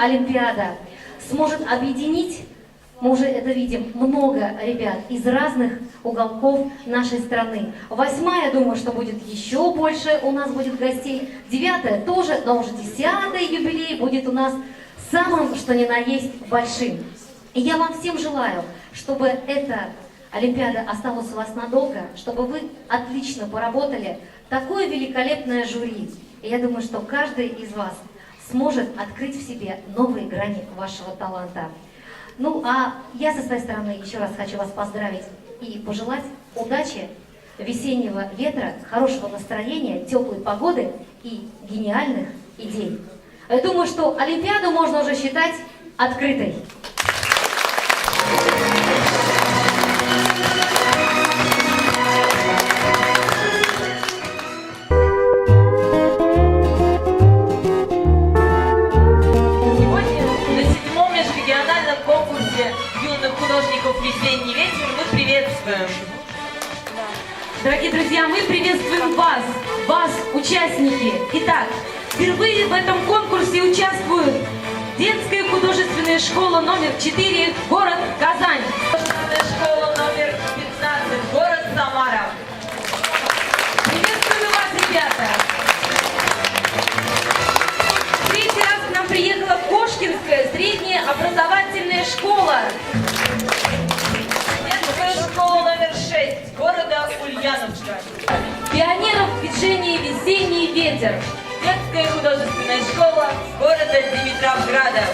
Олимпиада сможет объединить, мы уже это видим, много ребят из разных уголков нашей страны. 8-я, я думаю, что будет еще больше, у нас будет гостей. 9-я тоже, но уже 10-й юбилей будет у нас самым, что ни на есть, большим. И я вам всем желаю, чтобы эта Олимпиада осталась у вас надолго, чтобы вы отлично поработали. Такое великолепное жюри. И я думаю, что каждый из вас сможет открыть в себе новые грани вашего таланта. Ну, а я со своей стороны еще раз хочу вас поздравить и пожелать удачи, весеннего ветра, хорошего настроения, теплой погоды и гениальных идей. Я думаю, что Олимпиаду можно уже считать открытой. Весенний ветер мы приветствуем. Дорогие друзья, мы приветствуем вас, участники. Итак, впервые в этом конкурсе участвует детская художественная школа номер 4, город Казань. Художественная школа номер 15, город Самара. Приветствую вас, ребята. В третий раз к нам приехала Кошкинская средняя образовательная школа. Школа номер 6 города Ульяновска. Пионеров движения «Весенний ветер». Детская художественная школа города Димитровграда.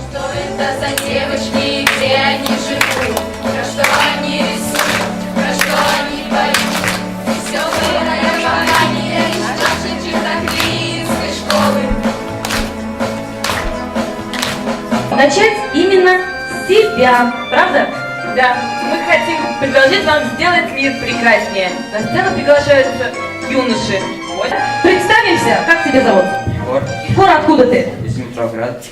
Что это за девочки, где они живут? Про что они рисуют, про что они поют? Веселые районе из нашей чертоклинской школы. Начать именно с себя, правда? Да, мы хотим предложить вам сделать мир прекраснее. На сцену приглашаются юноши. Вот. Представимся, как тебя зовут? Егор. Егор, откуда ты? Из Димитровграда.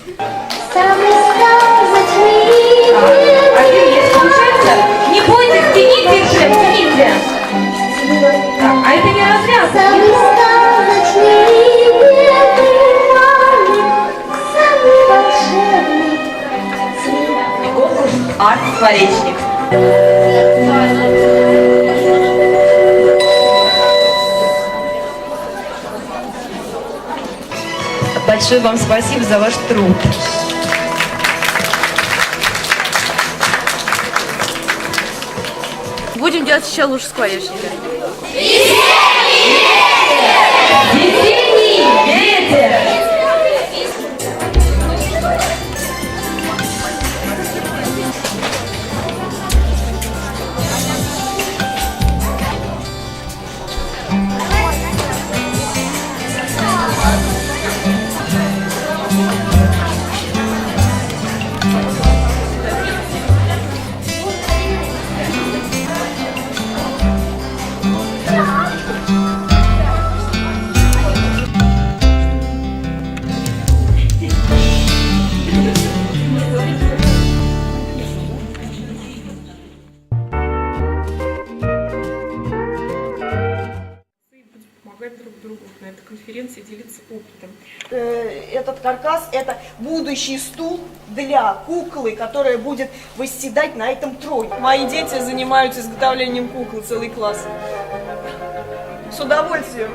Один есть, получается? Не бойтесь, тяните же, тяните. Так, а это не развязка. Конкурс «Арт-скворечник». Большое вам спасибо за ваш труд. Будем делать еще лучше скворечника. Весенний ветер. Помогать друг другу на этой конференции, делиться опытом. Этот каркас – это будущий стул для куклы, которая будет восседать на этом троне. Мои дети занимаются изготовлением кукол, целый класс. С удовольствием.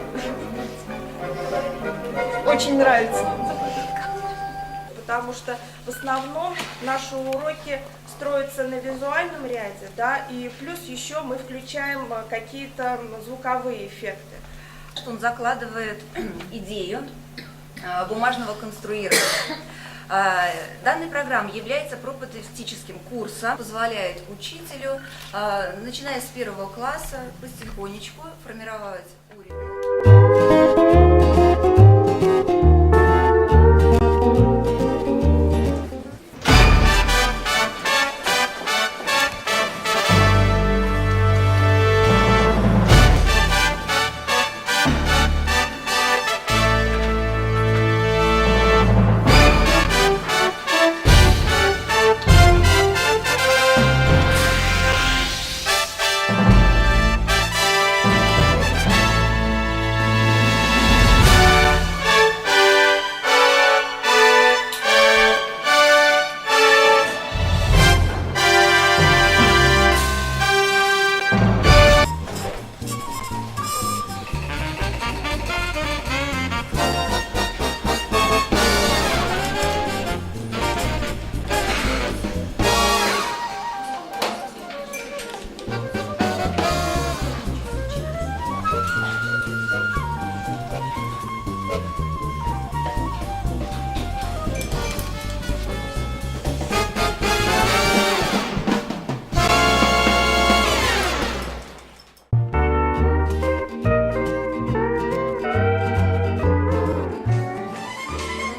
Очень нравится. Потому что в основном наши уроки строятся на визуальном ряде, да, и плюс еще мы включаем какие-то звуковые эффекты. Он закладывает идею бумажного конструирования. Данная программа является пропедевтическим курсом, позволяет учителю, начиная с 1 класса, потихонечку формировать уровень.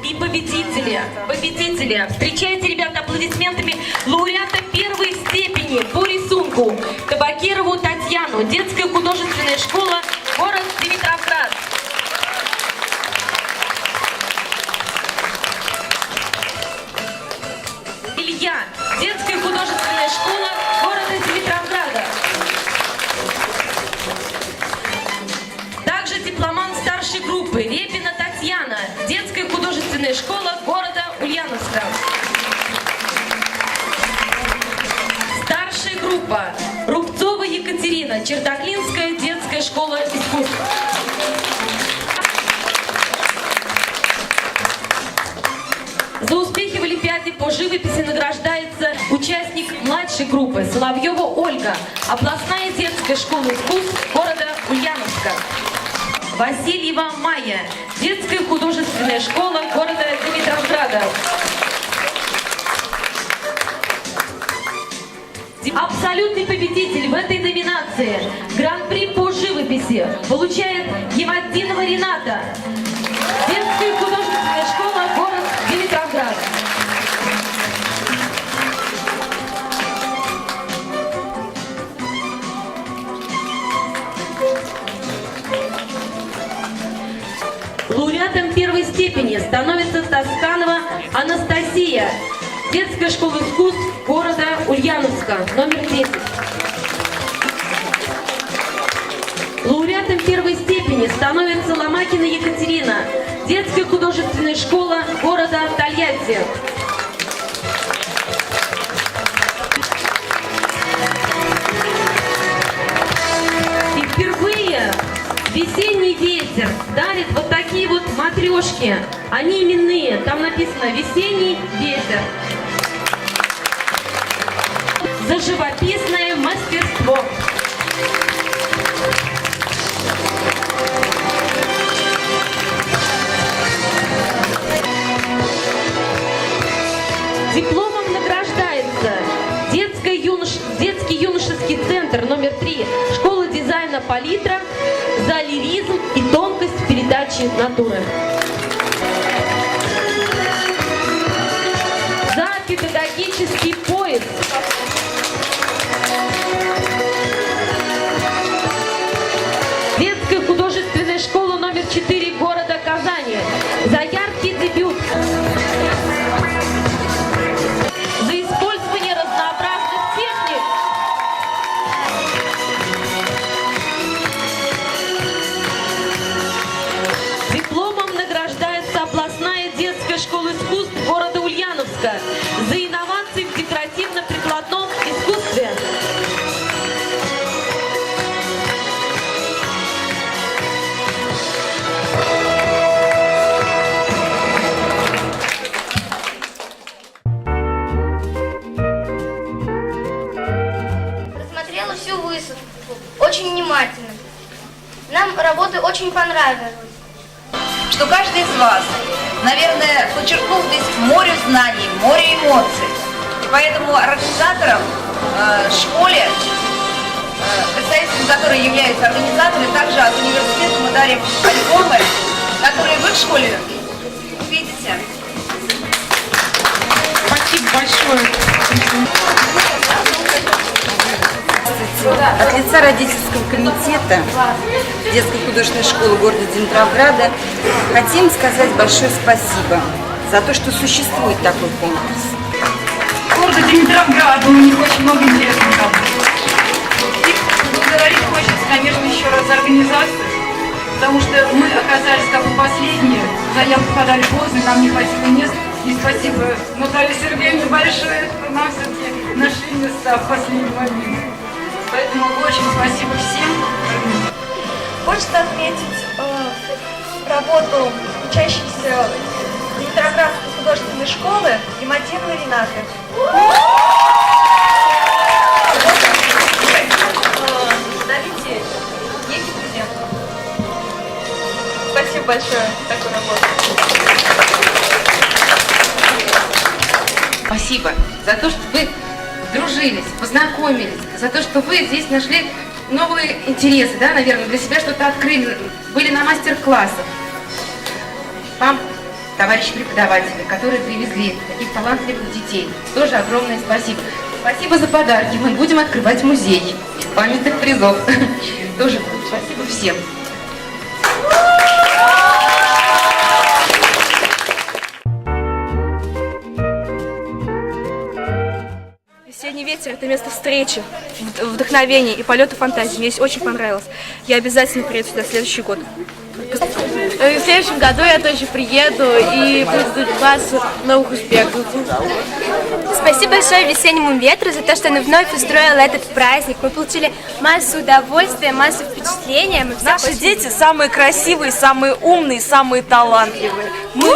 И победители, встречайте, ребята, аплодисментами лауреата первой степени по рисунку Табакирову Татьяну, детская художественная школа, город Димитровград. Илья, детская художественная школа города Димитровграда. Также дипломант старшей группы Репина Татьяна, детская художественная школа города Ульяновска. Старшая группа Рубцова Екатерина, Чертоклинская детская школа искусств. За успехи в Олимпиаде по живописи награждается участник младшей группы Соловьева Ольга, областная детская школа искусств города Ульяновска. Васильева Майя, детская художественная школа города Димитровграда. Абсолютный победитель в этой номинации Гран-при по живописи получает Гематдинова Рената, детская художественная школа город Димитровград. Лауреатом первой степени становится Тосканова Анастасия, детская школа искусств города Ульяновска, номер 10. Лауреатом первой степени становится Ломакина Екатерина, детская художественная школа города Тольятти. И впервые весенний ветер дарит вот такие вот матрешки. Они именные. Там написано «Весенний ветер». За живописное мастерство. Дипломом награждается детский юношеский центр номер 3, школа дизайна «Палитра» за лиризм и тонкость передачи натуры. За педагогический поиск. Детская художественная школа номер 4 города Казани за яркий дебют. За использование разнообразных техник. Дипломом награждается областная детская школа искусств города Ульяновска за инновации в декоративно-прикладном искусстве. Просмотрела всю выставку очень внимательно. Нам работа очень понравилась. Что каждый из вас, наверное, подчеркнул здесь море знаний, море эмоций. И поэтому организаторам школе, представителям которой являются организаторы, также от университета мы дарим альбомы, которые вы в школе увидите. Спасибо большое. От лица родительского комитета детской художественной школы города Димитровграда хотим сказать большое спасибо за то, что существует такой конкурс. Города Димитровграда, у них очень много интересных работ. И благодарить хочется, конечно, еще раз за организацию, потому что мы оказались как бы последние, заявку подали поздно, нам не хватило мест. И спасибо Наталье Сергеевне большое, что нам все-таки нашли места в последний момент. Поэтому очень спасибо всем. Хочется отметить работу учащихся Димитровградской художественной школы Гематдиновой Ренаты. большое за такую работу. Спасибо за то, что вы дружились, познакомились, за то, что вы здесь нашли новые интересы, да, наверное, для себя что-то открыли, были на мастер-классах. Вам, товарищи преподаватели, которые привезли таких талантливых детей, тоже огромное спасибо. Спасибо за подарки, мы будем открывать музей памятных призов. Тоже спасибо всем. «Весенний ветер» — это место встречи, вдохновения и полета фантазии. Мне здесь очень понравилось. Я обязательно приеду сюда в следующий год. В следующем году я тоже приеду и буду ждать вас новых успехов. Спасибо большое «Весеннему ветру» за то, что он вновь устроил этот праздник. Мы получили массу удовольствия, массу впечатлений. Наши дети самые красивые, самые умные, самые талантливые. Мы